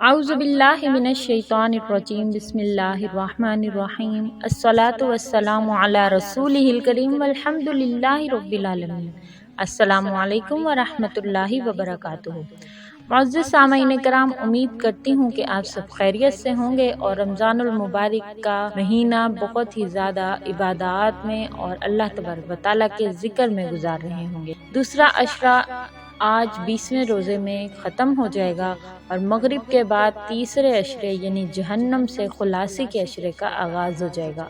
اعوذ باللہ من الشیطان الرجیم بسم اللہ الرحمن الرحیم الصلاۃ والسلام علی رسولہ الکریم والحمد للہ رب العالمین۔ السلام علیکم ورحمۃ اللہ وبرکاتہ۔ معزز سامعین کرام، امید کرتی ہوں کہ آپ سب خیریت سے ہوں گے اور رمضان المبارک کا مہینہ بہت ہی زیادہ عبادات میں اور اللہ تبارک و تعالیٰ کے ذکر میں گزار رہے ہوں گے۔ دوسرا عشرہ آج 20ویں روزے میں ختم ہو جائے گا اور مغرب کے بعد تیسرے عشرے یعنی جہنم سے خلاصی کے عشرے کا آغاز ہو جائے گا۔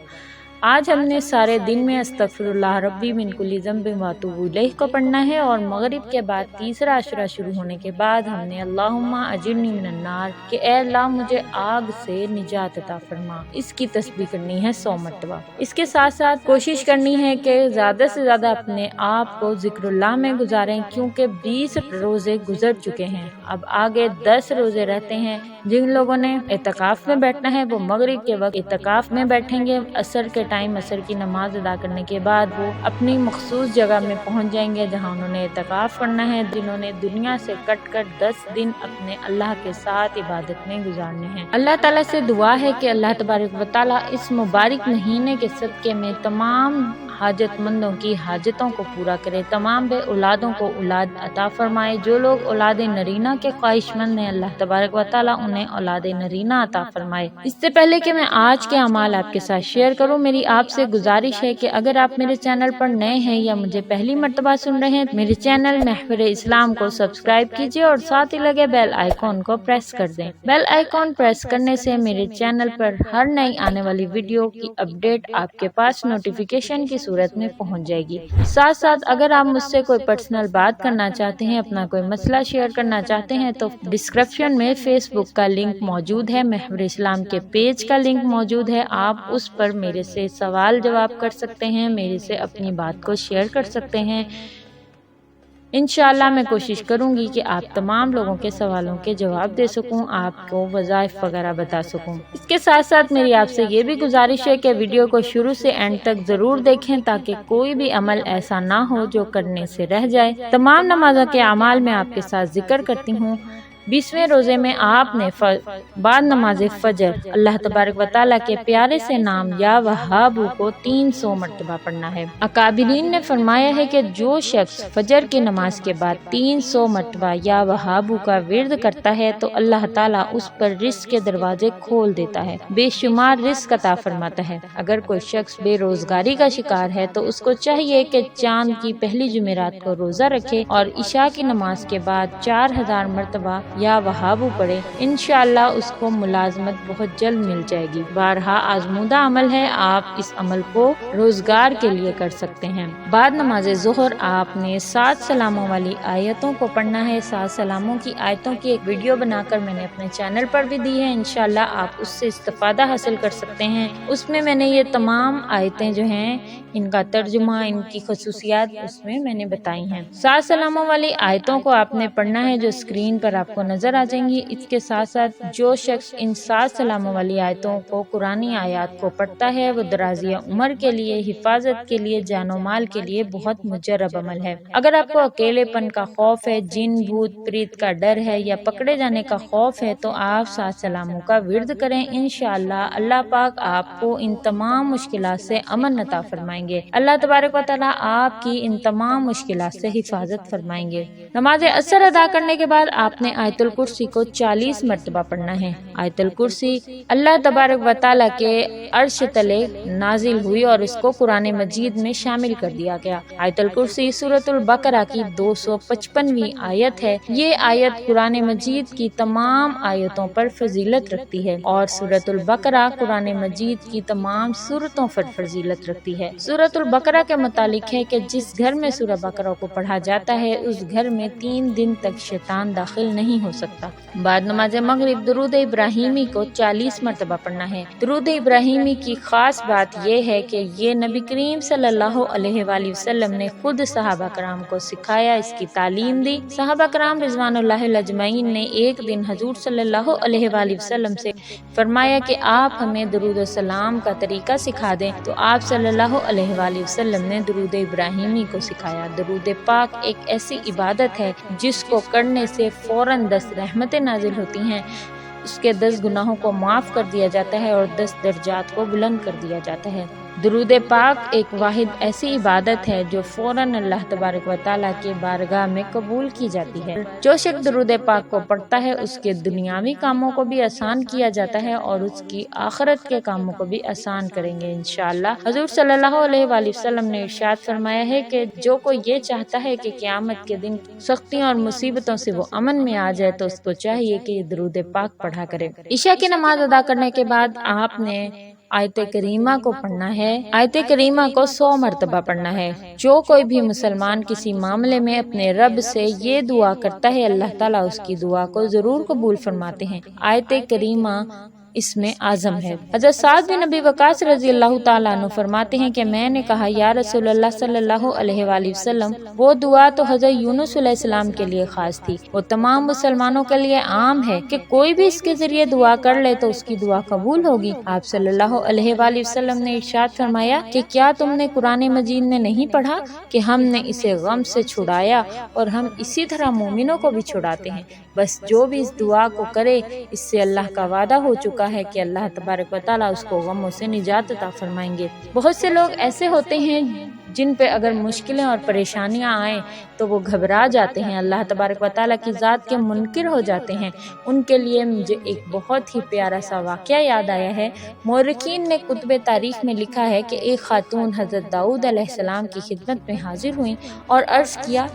آج ہم نے سارے دن میں استغفر اللہ ربی من کل ذنب واتوب الیہ کو پڑھنا ہے اور مغرب کے بعد تیسرا عشرہ شروع ہونے کے بعد ہم نے اللہم اجرنی من النار کہ اے اللہ مجھے آگ سے نجات عطا فرما، اس کی تسبیح کرنی ہے 100 مرتبہ۔ اس کے ساتھ ساتھ کوشش کرنی ہے کہ زیادہ سے زیادہ اپنے آپ کو ذکر اللہ میں گزاریں، کیونکہ 20 روزے گزر چکے ہیں، اب آگے 10 روزے رہتے ہیں۔ جن لوگوں نے اعتکاف میں بیٹھنا ہے وہ مغرب کے وقت اعتکاف میں بیٹھیں گے، عصر کے ٹائم عصر کی نماز ادا کرنے کے بعد وہ اپنی مخصوص جگہ میں پہنچ جائیں گے جہاں انہوں نے اعتکاف کرنا ہے۔ جنہوں نے دنیا سے کٹ کر 10 دن اپنے اللہ کے ساتھ عبادت میں گزارنے ہیں، اللہ تعالیٰ سے دعا ہے کہ اللہ تبارک و تعالیٰ اس مبارک مہینے کے صدقے میں تمام حاجت مندوں کی حاجتوں کو پورا کرے، تمام بے اولادوں کو اولاد عطا فرمائے۔ جو لوگ اولاد نرینہ کے خواہش مند ہیں اللہ تبارک و تعالیٰ انہیں اولاد نرینہ عطا فرمائے۔ اس سے پہلے کہ میں آج کے اعمال آپ کے ساتھ شیئر کروں، میری آپ سے گزارش ہے کہ اگر آپ میرے چینل پر نئے ہیں یا مجھے پہلی مرتبہ سن رہے ہیں، میرے چینل محور اسلام کو سبسکرائب کیجیے اور ساتھ ہی لگے بیل آئیکن کو پریس کر دیں۔ بیل آئیکن پریس کرنے سے میرے چینل پر ہر نئی آنے والی ویڈیو کی اپڈیٹ آپ کے پاس نوٹیفیکیشن کی صورت میں پہنچ جائے گی۔ ساتھ ساتھ اگر آپ مجھ سے کوئی پرسنل بات کرنا چاہتے ہیں، اپنا کوئی مسئلہ شیئر کرنا چاہتے ہیں تو ڈسکرپشن میں فیس بک کا لنک موجود ہے، محور اسلام کے پیج کا لنک موجود ہے، آپ اس پر میرے سے سوال جواب کر سکتے ہیں، میرے سے اپنی بات کو شیئر کر سکتے ہیں۔ انشاءاللہ میں کوشش کروں گی کہ آپ تمام لوگوں کے سوالوں کے جواب دے سکوں، آپ کو وظائف وغیرہ بتا سکوں۔ اس کے ساتھ ساتھ میری آپ سے یہ بھی گزارش ہے کہ ویڈیو کو شروع سے اینڈ تک ضرور دیکھیں تاکہ کوئی بھی عمل ایسا نہ ہو جو کرنے سے رہ جائے۔ تمام نمازوں کے اعمال میں آپ کے ساتھ ذکر کرتی ہوں۔ 20ویں روزے میں آپ نے بعد نماز فجر اللہ تبارک و تعالیٰ کے پیارے سے نام یا وہابو کو 300 مرتبہ پڑھنا ہے۔ اکابرین نے فرمایا ہے کہ جو شخص فجر کی نماز کے بعد 300 مرتبہ یا وہابو کا ورد کرتا ہے تو اللہ تعالیٰ اس پر رزق کے دروازے کھول دیتا ہے، بے شمار رزق عطا فرماتا ہے۔ اگر کوئی شخص بے روزگاری کا شکار ہے تو اس کو چاہیے کہ چاند کی پہلی جمعرات کو روزہ رکھے اور عشاء کی نماز کے بعد 4000 مرتبہ یا وہابو پڑھے، انشاءاللہ اس کو ملازمت بہت جلد مل جائے گی۔ بارہا آزمودہ عمل ہے، آپ اس عمل کو روزگار کے لیے کر سکتے ہیں۔ بعد نماز ظہر آپ نے 7 سلاموں والی آیتوں کو پڑھنا ہے۔ 7 سلاموں کی آیتوں کی ایک ویڈیو بنا کر میں نے اپنے چینل پر بھی دی ہے، انشاءاللہ آپ اس سے استفادہ حاصل کر سکتے ہیں۔ اس میں میں نے یہ تمام آیتیں جو ہیں ان کا ترجمہ، ان کی خصوصیات اس میں نے بتائی ہیں۔ 7 سلاموں والی آیتوں کو آپ نے پڑھنا ہے جو اسکرین پر آپ کو نظر آ جائیں گی۔ اس کے ساتھ ساتھ جو شخص ان 7 سلاموں والی آیتوں کو، قرآنی آیات کو پڑھتا ہے، وہ درازیہ عمر کے لیے، حفاظت کے لیے، جان و مال کے لیے بہت مجرب عمل ہے۔ اگر آپ کو اکیلے پن کا خوف ہے، جن بھوت پریت کا ڈر ہے یا پکڑے جانے کا خوف ہے تو آپ 7 سلاموں کا ورد کریں، انشاءاللہ اللہ پاک آپ کو ان تمام مشکلات سے امن عطا فرمائیں گے۔ اللہ تبارک و تعالیٰ آپ کی ان تمام مشکلات سے حفاظت فرمائیں گے۔ نماز عصر ادا کرنے کے بعد آپ نے آیت الکرسی کو 40 مرتبہ پڑھنا ہے۔ آیت الکرسی اللہ تبارک و تعالیٰ کے عرش تلے نازل ہوئی اور اس کو قرآن مجید میں شامل کر دیا گیا۔ آیت الکرسی سورۃ البقرہ کی 255ویں آیت ہے۔ یہ آیت قرآن مجید کی تمام آیتوں پر فضیلت رکھتی ہے اور سورۃ البقرہ قرآن مجید کی تمام سورتوں پر فضیلت رکھتی ہے۔ سورۃ البقرہ کے متعلق ہے کہ جس گھر میں سورہ بقرہ کو پڑھا جاتا ہے اس گھر میں 3 دن تک شیطان داخل نہیں ہو سکتا۔ بعد نماز مغرب درود ابراہیمی کو 40 مرتبہ پڑھنا ہے۔ درود ابراہیمی کی خاص بات یہ ہے کہ یہ نبی کریم صلی اللہ علیہ وآلہ وسلم نے خود صحابہ کرام کو سکھایا، اس کی تعلیم دی۔ صحابہ کرام رضوان اللہ اجمعین نے ایک دن حضور صلی اللہ علیہ وآلہ وسلم سے فرمایا کہ آپ ہمیں درود و سلام کا طریقہ سکھا دیں، تو آپ صلی اللہ علیہ وآلہ وسلم نے درود ابراہیمی کو سکھایا۔ درود پاک ایک ایسی عبادت ہے جس کو کرنے سے فوراً 10 رحمتیں نازل ہوتی ہیں۔ اس کے 10 گناہوں کو معاف کر دیا جاتا ہے اور 10 درجات کو بلند کر دیا جاتا ہے۔ درود پاک ایک واحد ایسی عبادت ہے جو فوراً اللہ تبارک و تعالیٰ کے بارگاہ میں قبول کی جاتی ہے۔ جو شخص درود پاک کو پڑھتا ہے اس کے دنیاوی کاموں کو بھی آسان کیا جاتا ہے اور اس کی آخرت کے کاموں کو بھی آسان کریں گے انشاءاللہ۔ حضور صلی اللہ علیہ وآلہ وسلم نے ارشاد فرمایا ہے کہ جو کوئی یہ چاہتا ہے کہ قیامت کے دن سختیوں اور مصیبتوں سے وہ امن میں آ جائے تو اس کو چاہیے کہ یہ درود پاک پڑھا کرے۔ عشاء کی نماز ادا کرنے کے بعد آپ نے آیت کریمہ کو پڑھنا ہے۔ آیت کریمہ کو 100 مرتبہ پڑھنا ہے۔ جو کوئی بھی مسلمان کسی معاملے میں اپنے رب سے یہ دعا کرتا ہے اللہ تعالیٰ اس کی دعا کو ضرور قبول فرماتے ہیں۔ آیت کریمہ اس میں اعظم ہے۔ حضرت سعد بن ابی وقاص رضی اللہ تعالیٰ عنہ فرماتے ہیں کہ میں نے کہا یا رسول اللہ صلی اللہ علیہ وآلہ وسلم، وہ دعا تو حضرت یونس علیہ السلام کے لیے خاص تھی، وہ تمام مسلمانوں کے لیے عام ہے کہ کوئی بھی اس کے ذریعے دعا کر لے تو اس کی دعا قبول ہوگی۔ آپ صلی اللہ علیہ وآلہ وسلم نے ارشاد فرمایا کہ کیا تم نے قرآن مجید میں نہیں پڑھا کہ ہم نے اسے غم سے چھڑایا اور ہم اسی طرح مومنوں کو بھی چھڑاتے ہیں۔ بس جو بھی اس دعا کو کرے اس سے اللہ کا وعدہ ہو چکا ہے کہ اللہ تبارک و تعالیٰ اس کو غموں سے نجات عطا فرمائیں گے۔ بہت سے لوگ ایسے ہوتے ہیں جن پہ اگر مشکلیں اور پریشانیاں آئیں تو وہ گھبرا جاتے ہیں، اللہ تبارک و تعالیٰ کی ذات کے منکر ہو جاتے ہیں۔ ان کے لیے مجھے ایک بہت ہی پیارا سا واقعہ یاد آیا ہے۔ مورخین نے کتب تاریخ میں لکھا ہے کہ ایک خاتون حضرت داؤد علیہ السلام کی خدمت میں حاضر ہوئیں اور عرض کیا،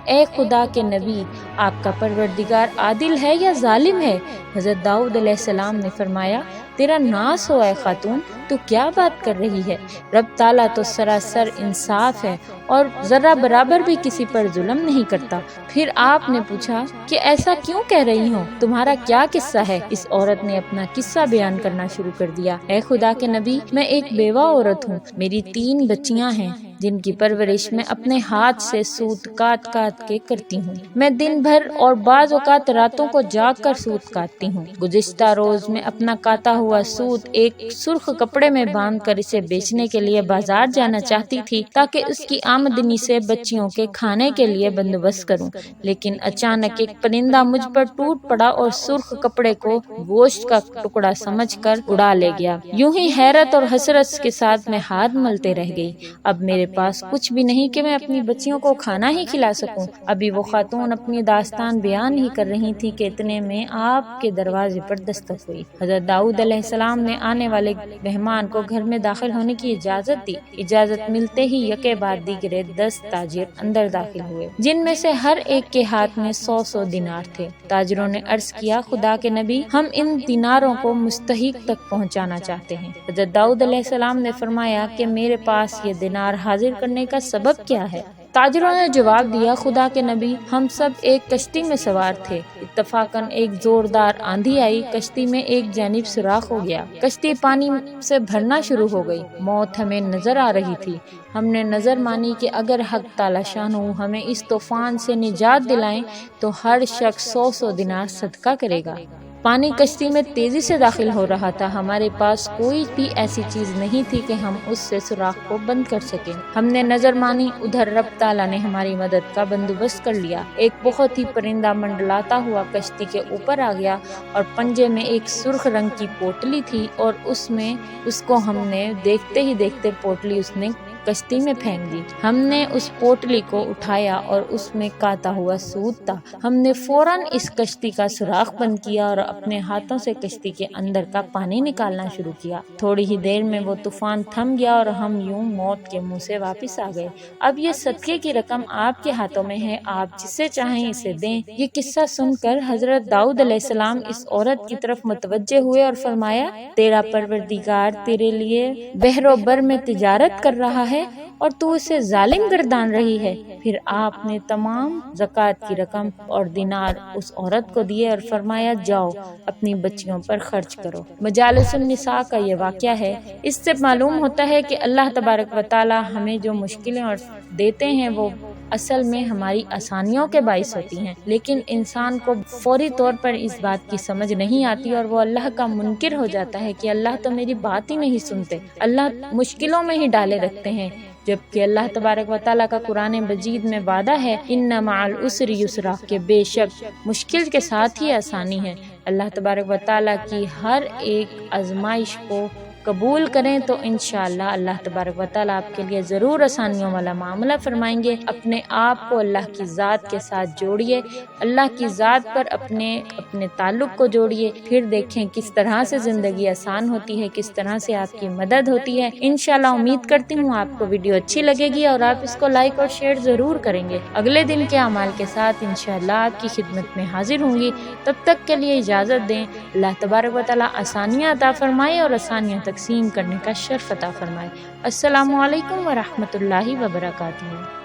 اے خدا کے نبی، آپ کا پروردگار عادل ہے یا ظالم ہے؟ حضرت داؤد علیہ السلام نے فرمایا، تیرا ناس ہو اے خاتون، تو کیا بات کر رہی ہے؟ رب تعالیٰ تو سراسر انصاف ہے اور ذرہ برابر بھی کسی پر ظلم نہیں کرتا۔ پھر آپ نے پوچھا کہ ایسا کیوں کہہ رہی ہو؟ تمہارا کیا قصہ ہے؟ اس عورت نے اپنا قصہ بیان کرنا شروع کر دیا۔ اے خدا کے نبی، میں ایک بیوہ عورت ہوں، میری 3 بچیاں ہیں جن کی پرورش میں اپنے ہاتھ سے سوت کاٹ کے کرتی ہوں۔ میں دن بھر اور بعض اوقات راتوں کو جاگ کر سوت کاٹتی ہوں۔ گزشتہ روز میں اپنا کاٹا ہوا سوت ایک سرخ کپڑے میں باندھ کر اسے بیچنے کے لیے بازار جانا چاہتی تھی تاکہ اس کی آمدنی سے بچیوں کے کھانے کے لیے بندوبست کروں، لیکن اچانک ایک پرندہ مجھ پر ٹوٹ پڑا اور سرخ کپڑے کو گوشت کا ٹکڑا سمجھ کر اڑا لے گیا۔ یوں ہی حیرت اور حسرت کے ساتھ میں ہاتھ ملتے رہ گئی۔ اب میرے پاس کچھ بھی نہیں کہ میں اپنی بچیوں کو کھانا ہی کھلا سکوں۔ ابھی وہ خاتون اپنی داستان بیان ہی کر رہی تھی کہ اتنے میں آپ کے دروازے پر دستک ہوئی۔ حضرت داؤد علیہ السلام نے آنے والے مہمان کو گھر میں داخل ہونے کی اجازت دی۔ اجازت ملتے ہی یکے بعد دیگرے 10 تاجر اندر داخل ہوئے، جن میں سے ہر ایک کے ہاتھ میں 100 دینار تھے۔ تاجروں نے عرض کیا، خدا کے نبی، ہم ان دیناروں کو مستحق تک پہنچانا چاہتے ہیں۔ حضرت داؤد علیہ السلام نے فرمایا کہ میرے پاس یہ دینار حاضر کرنے کا سبب کیا ہے؟ تاجروں نے جواب دیا، خدا کے نبی، ہم سب ایک کشتی میں سوار تھے، اتفاقاً ایک زوردار آندھی آئی، کشتی میں ایک جانب سوراخ ہو گیا، کشتی پانی سے بھرنا شروع ہو گئی، موت ہمیں نظر آ رہی تھی۔ ہم نے نظر مانی کہ اگر حق تعالی شانہ ہمیں اس طوفان سے نجات دلائیں تو ہر شخص 100 دینار صدقہ کرے گا۔ پانی کشتی میں تیزی سے داخل ہو رہا تھا، ہمارے پاس کوئی بھی ایسی چیز نہیں تھی کہ ہم اس سے سوراخ کو بند کر سکیں۔ ہم نے نظر مانی، ادھر رب تعالیٰ نے ہماری مدد کا بندوبست کر لیا۔ ایک بہت ہی پرندہ منڈلاتا ہوا کشتی کے اوپر آ گیا اور پنجے میں ایک سرخ رنگ کی پوٹلی تھی اور اس کو ہم نے دیکھتے ہی دیکھتے پوٹلی اس نے کشتی میں پھینک دی۔ ہم نے اس پوٹلی کو اٹھایا اور اس میں کاتا ہوا سوت تھا۔ ہم نے فوراً اس کشتی کا سوراخ بند کیا اور اپنے ہاتھوں سے کشتی کے اندر کا پانی نکالنا شروع کیا۔ تھوڑی ہی دیر میں وہ طوفان تھم گیا اور ہم یوں موت کے منہ سے واپس آ گئے۔ اب یہ صدقے کی رقم آپ کے ہاتھوں میں ہے، آپ جسے چاہیں اسے دیں۔ یہ قصہ سن کر حضرت داؤد علیہ السلام اس عورت کی طرف متوجہ ہوئے اور فرمایا، تیرا پروردگار تیرے لیے بحر و بر میں تجارت کر رہا ہے اور تو اسے ظالم گردان رہی ہے۔ پھر آپ نے تمام زکوٰۃ کی رقم اور دینار اس عورت کو دیے اور فرمایا، جاؤ اپنی بچیوں پر خرچ کرو۔ مجالس النساء کا یہ واقعہ ہے۔ اس سے معلوم ہوتا ہے کہ اللہ تبارک و تعالی ہمیں جو مشکلیں اور دیتے ہیں وہ اصل میں ہماری آسانیوں کے باعث ہوتی ہیں، لیکن انسان کو فوری طور پر اس بات کی سمجھ نہیں آتی اور وہ اللہ کا منکر ہو جاتا ہے کہ اللہ تو میری بات ہی نہیں سنتے، اللہ مشکلوں میں ہی ڈالے رکھتے ہیں، جبکہ اللہ تبارک و تعالیٰ کا قرآن مجید میں وعدہ ہے، ان مع العسر یسرا، کہ بے شک مشکل کے ساتھ ہی آسانی ہے۔ اللہ تبارک و تعالیٰ کی ہر ایک آزمائش کو قبول کریں تو انشاءاللہ اللہ تبارک و تعالیٰ آپ کے لیے ضرور آسانیوں والا معاملہ فرمائیں گے۔ اپنے آپ کو اللہ کی ذات کے ساتھ جوڑیے، اللہ کی ذات پر اپنے تعلق کو جوڑیے، پھر دیکھیں کس طرح سے زندگی آسان ہوتی ہے، کس طرح سے آپ کی مدد ہوتی ہے۔ انشاءاللہ امید کرتی ہوں آپ کو ویڈیو اچھی لگے گی اور آپ اس کو لائک اور شیئر ضرور کریں گے۔ اگلے دن کے اعمال کے ساتھ انشاءاللہ آپ کی خدمت میں حاضر ہوں گی، تب تک کے لیے اجازت دیں۔ اللہ تبارک و تعالیٰ آسانیاں عطا فرمائے اور آسانیاں تقسیم کرنے کا شرف عطا فرمائے۔ السلام علیکم ورحمۃ اللہ وبرکاتہ۔